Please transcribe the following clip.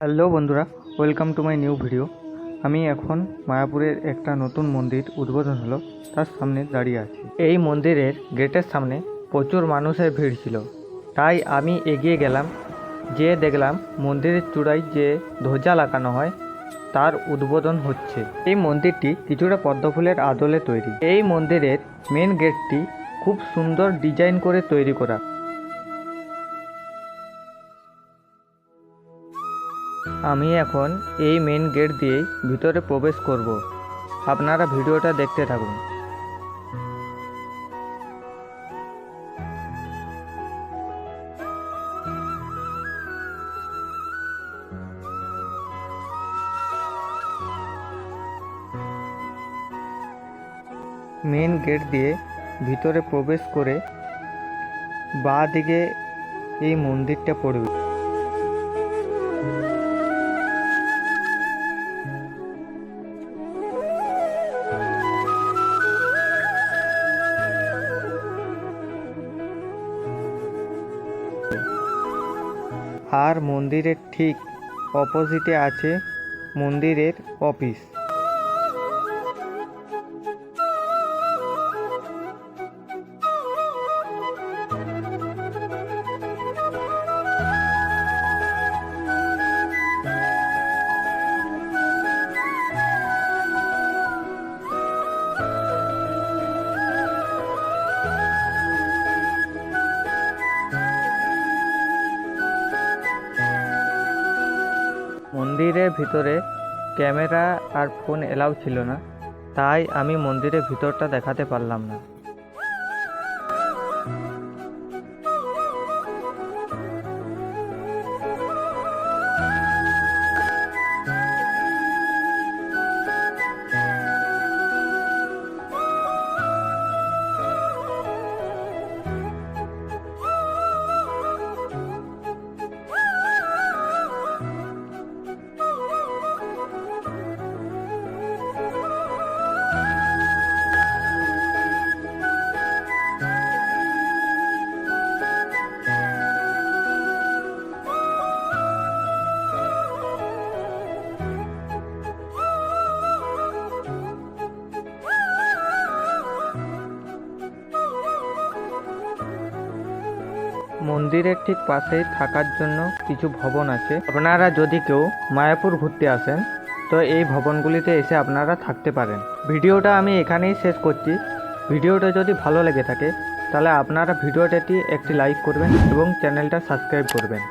Hello বন্ধুরা, welcome to my new video. আমি এখন মায়াপুরের একটা নতুন মন্দির উদ্বোধন হলো তার সামনে দাঁড়িয়ে আছি। এই মন্দিরের গেটের সামনে প্রচুর মানুষের ভিড় ছিল, তাই আমি এগিয়ে গেলাম। যে দেখলাম মন্দিরের চূড়ায় যে ধ্বজা লাগানো হয় তার উদ্বোধন হচ্ছে। এই মন্দিরটি কিছুটা পদ্মফুলের আদলে তৈরি। এই মন্দিরের মেন গেটটি খুব সুন্দর ডিজাইন করে তৈরি করা। আমি এখন এই মেন গেট দিয়েই ভিতরে প্রবেশ করব। আপনারা ভিডিওটা দেখতে থাকুন। মেন গেট দিয়ে ভিতরে প্রবেশ করে বাঁ দিকে এই মন্দিরটা পড়বে। আর মন্দিরের ঠিক অপোজিটে আছে মন্দিরের অফিস। মন্দিরের ভিতরে ক্যামেরা আর ফোন এলাও ছিল না, তাই আমি মন্দিরের ভিতরটা দেখাতে পারলাম না। মন্দিরের ঠিক পাশেই থাকার জন্য কিছু ভবন আছে। আপনারা যদি কেউ মায়াপুর ঘুরতে আসেন তো এই ভবনগুলিতে এসে আপনারা থাকতে পারেন। ভিডিওটা আমি এখানেই শেষ করছি। ভিডিওটা যদি ভালো লেগে থাকে তাহলে আপনারা ভিডিওটাটি একটি লাইক করবেন এবং চ্যানেলটা সাবস্ক্রাইব করবেন।